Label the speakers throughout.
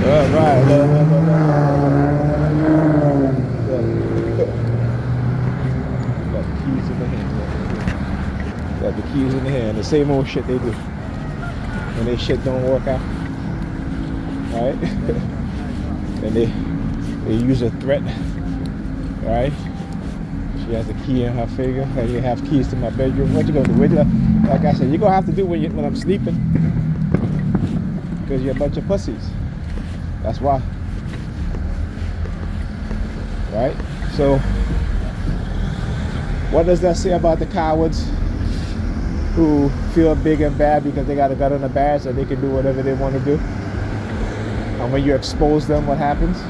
Speaker 1: Right. Look. Got the keys in the hand. Got the keys in the hand. The same old shit they do when they shit don't work out, right? And they use a threat, right? She has a key in her finger. Like, you have keys to my bedroom. What you gonna do? Like I said, you're gonna have to do when I'm sleeping, because you're a bunch of pussies. That's why, right? So, what does that say about the cowards who feel big and bad because they got a gun on the badge so they can do whatever they want to do? And when you expose them, what happens?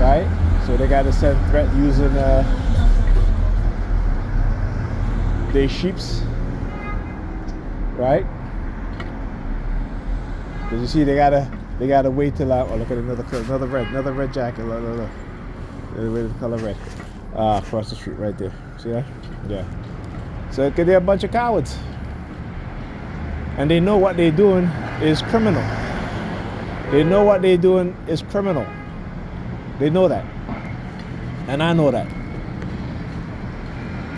Speaker 1: Right? So they got to send threat using their sheeps, right? Because you see, they gotta wait till oh, look at another red jacket. Look. The color red. Across the street right there. See that? Yeah. So they're a bunch of cowards, and they know what they're doing is criminal. They know what they're doing is criminal. They know that, and I know that,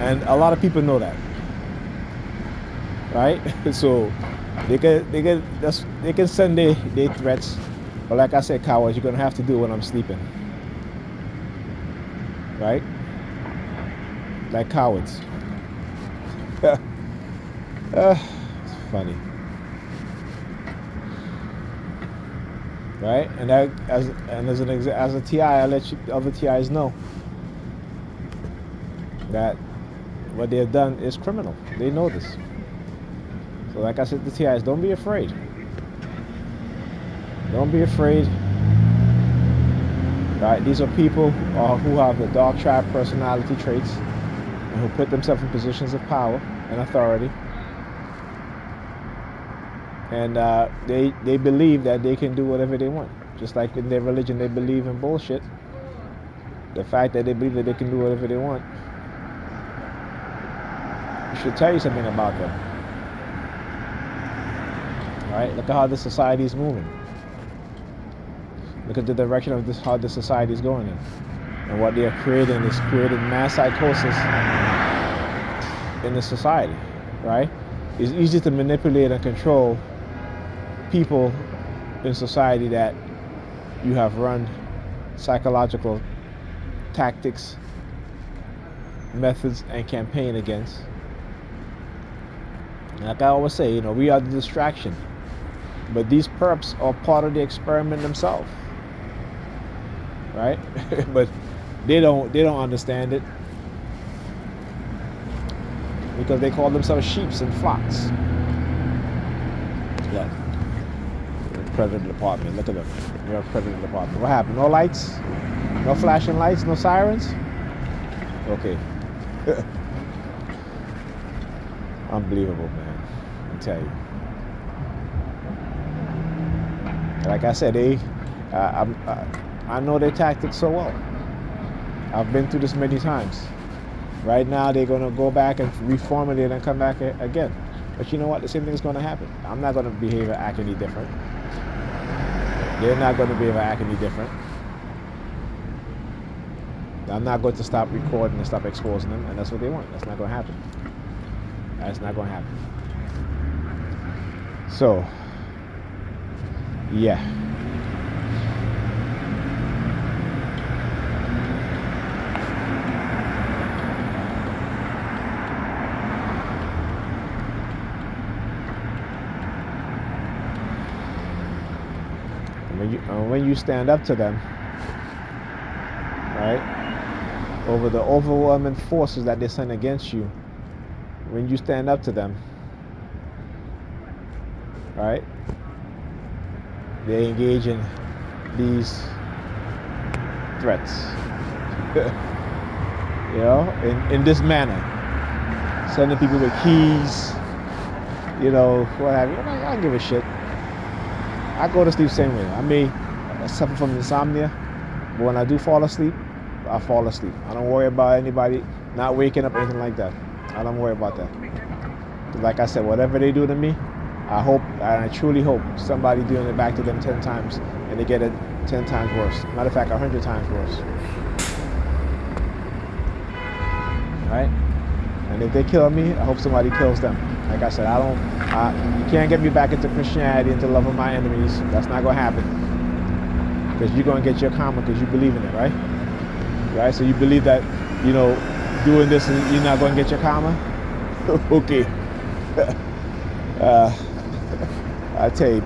Speaker 1: and a lot of people know that, right? So they can send their threats, but like I said, cowards, you're gonna have to do it when I'm sleeping, right? Like cowards. It's funny, right? And as a TI, I let you other TIs know that what they have done is criminal. They know this. So like I said to TIs, don't be afraid. Don't be afraid. Right? These are people who have the dark tribe personality traits and who put themselves in positions of power and authority. And they believe that they can do whatever they want. Just like in their religion, they believe in bullshit. The fact that they believe that they can do whatever they want should tell you something about them. Right? Look at how the society is moving. Look at the direction of how the society is going in. And what they are creating is creating mass psychosis in the society. Right? It's easy to manipulate and control people in society that you have run psychological tactics, methods, and campaign against. Like I always say, we are the distraction, but these perps are part of the experiment themselves, right? But they don't understand it because they call themselves sheeps and flocks. Look, predator department. Look at them. You're a predator department. What happened? No lights? No flashing lights? No sirens? Okay. Unbelievable, man. I tell you. Like I said, I know their tactics so well. I've been through this many times. Right now, they're going to go back and reformulate and come back again. But you know what? The same thing is going to happen. I'm not going to behave or act any different. They're not going to behave or act any different. I'm not going to stop recording and stop exposing them, and that's what they want. That's not going to happen. That's not going to happen. So, yeah. When you stand up to them, right, over the overwhelming forces that they send against you, when you stand up to them, right, they engage in these threats, in this manner, sending people with keys, what have you. I don't give a shit. I go to sleep same way. I may suffer from insomnia, but when I do fall asleep, I fall asleep. I don't worry about anybody not waking up or anything like that. I don't worry about that. Like I said, whatever they do to me, I hope, and I truly hope, somebody doing it back to them 10 times in and they get it 10 times worse. Matter of fact, 100 times worse. Right? And if they kill me, I hope somebody kills them. Like I said, you can't get me back into Christianity, into loving my enemies. That's not going to happen. Because you're going to get your karma because you believe in it, right? Right? So you believe that, doing this, you're not going to get your karma? Okay. I tell you,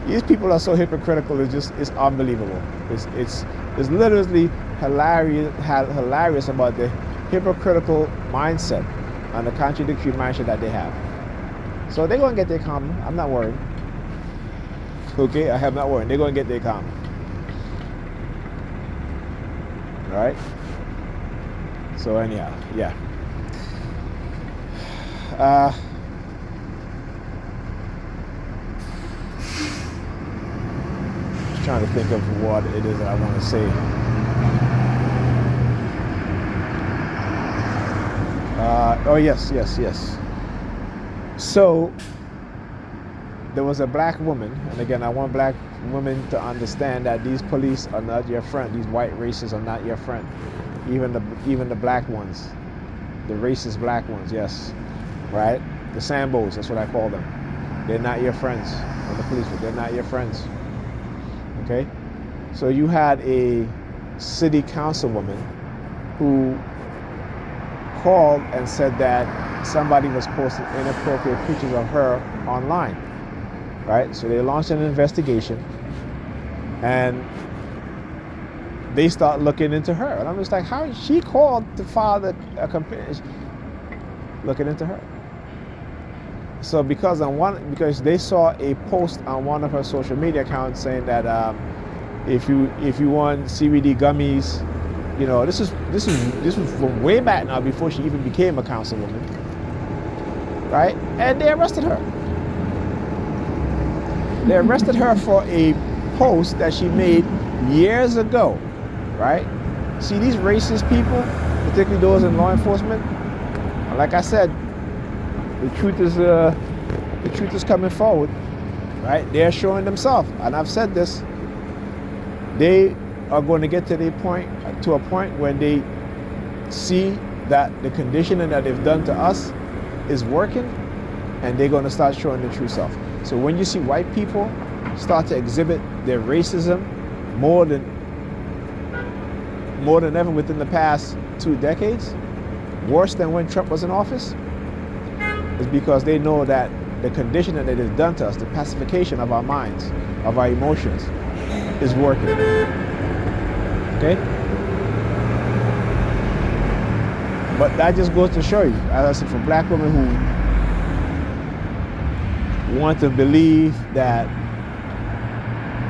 Speaker 1: these people are so hypocritical. It's unbelievable. It's literally hilarious about the hypocritical mindset and the contradictory mindset that they have. So they're going to get their karma. I'm not worried. Okay, I am not worried. They're going to get their karma. All right? So anyhow, yeah. Just trying to think of what it is that I want to say. Yes. So there was a black woman, and again, I want black women to understand that these police are not your friend. These white racists are not your friend. Even the black ones, the racist black ones, yes, right? The Sambos, that's what I call them. They're not your friends. And the police, they're not your friends. Okay? So you had a city councilwoman who called and said that somebody was posting inappropriate pictures of her online, right? So they launched an investigation and they start looking into her. And I'm just like, how she called to file a complaint, looking into her. So because they saw a post on one of her social media accounts saying that if you want CBD gummies, this was from way back now, before she even became a councilwoman, right? And they arrested her. They arrested her for a post that she made years ago, right? See, these racist people, particularly those in law enforcement, like I said, the truth is coming forward, right? They're showing themselves, and I've said this. They are going to get to a point when they see that the conditioning that they've done to us is working, and they're going to start showing the true self. So when you see white people start to exhibit their racism more than ever within the past 2 decades, worse than when Trump was in office, is because they know that the conditioning that they've done to us, the pacification of our minds, of our emotions, is working. Okay? But that just goes to show you, as I said, for black women who want to believe that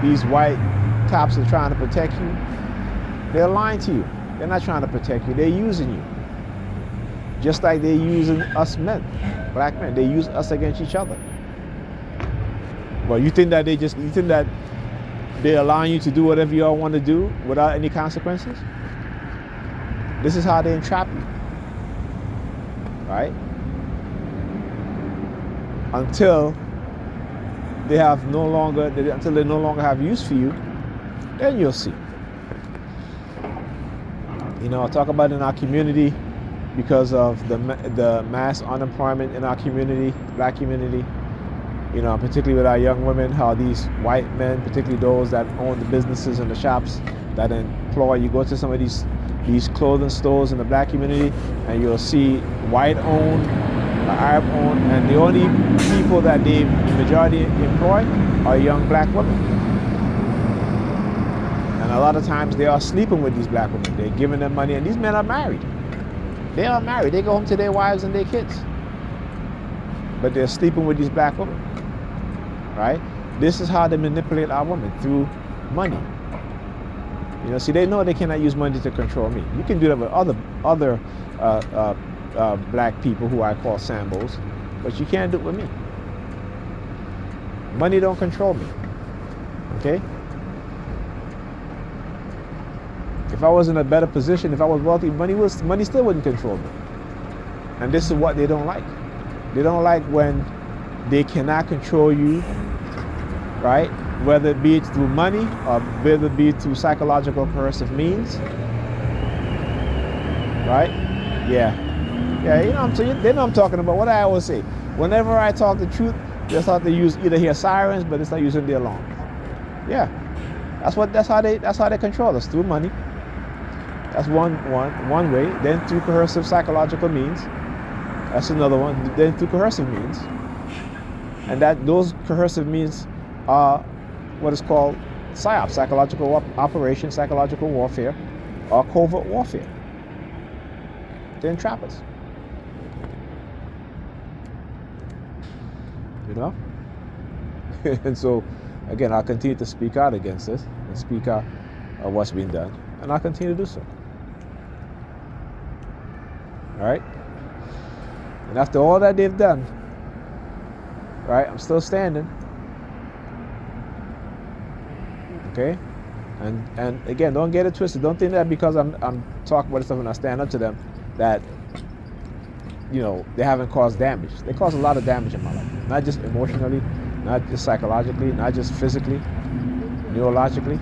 Speaker 1: these white cops are trying to protect you, they're lying to you. They're not trying to protect you, they're using you. Just like they're using us men, black men, they use us against each other. Well, you think that they're allowing you to do whatever you all want to do without any consequences? This is how they entrap you, right? Until they no longer have use for you, then you'll see. I talk about in our community, because of the mass unemployment in our community, black community, particularly with our young women, how these white men, particularly those that own the businesses and the shops that employ, you go to some of these clothing stores in the black community and you'll see white-owned, Arab-owned, and the only people that the majority employ are young black women. And a lot of times they are sleeping with these black women. They're giving them money, and these men are married. They are married. They go home to their wives and their kids. But they're sleeping with these black women, right? This is how they manipulate our women, through money. See, they know they cannot use money to control me. You can do that with other black people who I call Sambos, but you can't do it with me. Money don't control me, okay? If I was in a better position, if I was wealthy, money still wouldn't control me. And this is what they don't like. They don't like when they cannot control you, right? whether it be through money or whether it be through psychological coercive means. Right? Yeah. Yeah, you know, they know I'm talking about. What I always say, whenever I talk the truth, they start to use either hear sirens, but they start using the alarm. Yeah, that's how they control us, through money. That's one way. Then through coercive psychological means. That's another one. Then through coercive means, and that those coercive means are what is called psyop, psychological operation, psychological warfare, or covert warfare. They entrap us. You know? And so, again, I'll continue to speak out against this and speak out of what's being done, and I'll continue to do so. All right? And after all that they've done, right, I'm still standing. Okay? And again, don't get it twisted. Don't think that because I'm talking about this stuff and I stand up to them, that, you know, they haven't caused damage. They caused a lot of damage in my life. Not just emotionally, not just psychologically, not just physically, neurologically.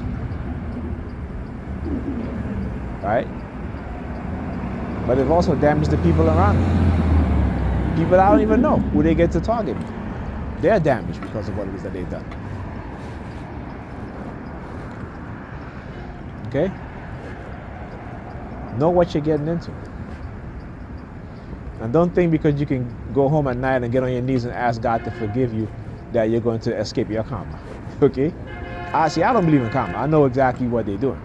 Speaker 1: Right? But they've also damaged the people around me. People I don't even know who they get to target me. They're damaged because of what it is that they've done. Okay? Know what you're getting into. And don't think because you can go home at night and get on your knees and ask God to forgive you that you're going to escape your karma. Okay? I don't believe in karma. I know exactly what they're doing.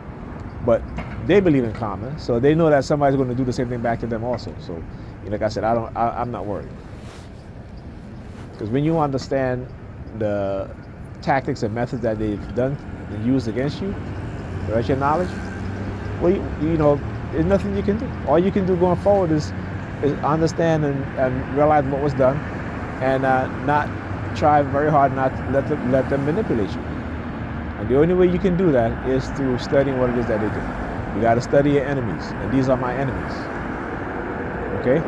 Speaker 1: But they believe in karma, so they know that somebody's going to do the same thing back to them also. So, like I said, I'm not worried. Because when you understand the tactics and methods that they've done and used against you, without your knowledge, well, you know, there's nothing you can do. All you can do going forward is understand and realize what was done, and not try very hard not to let them manipulate you. And the only way you can do that is through studying what it is that they do. You got to study your enemies, and these are my enemies. Okay?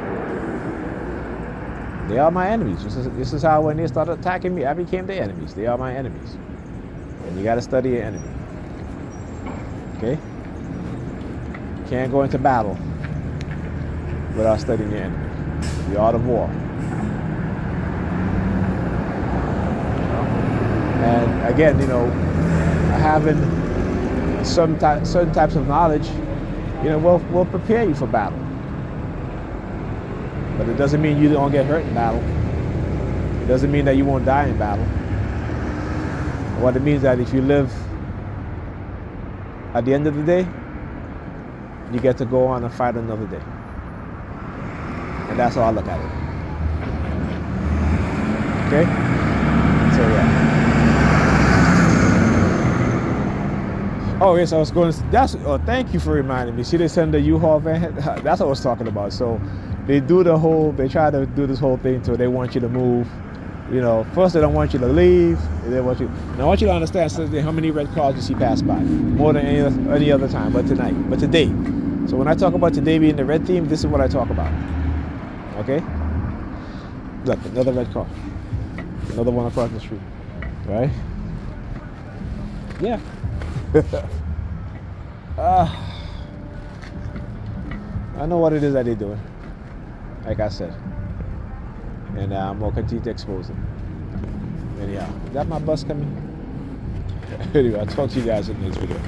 Speaker 1: They are my enemies. This is how when they started attacking me, I became their enemies. They are my enemies. And you got to study your enemy. Okay? Can't go into battle without studying your enemy. The art of war. And again, you know, having certain types of knowledge, you know, will prepare you for battle. But it doesn't mean you don't get hurt in battle. It doesn't mean that you won't die in battle. What it means is that if you live, at the end of the day, you get to go on and fight another day. And that's how I look at it. Okay? So yeah. Oh yes, I was going to, thank you for reminding me. See, they send the U-Haul van? That's what I was talking about. So they try to do this whole thing so they want you to move. You know, first they don't want you to leave. They want you. And I want you to understand how many red cars you see pass by. More than any other time, but today. So when I talk about today being the red theme, this is what I talk about. Okay? Look, another red car. Another one across the street. Right? Yeah. I know what it is that they're doing. Like I said. And I'm going to continue to expose them. Anyhow, is that my bus coming? Anyway, I'll talk to you guys in the next video.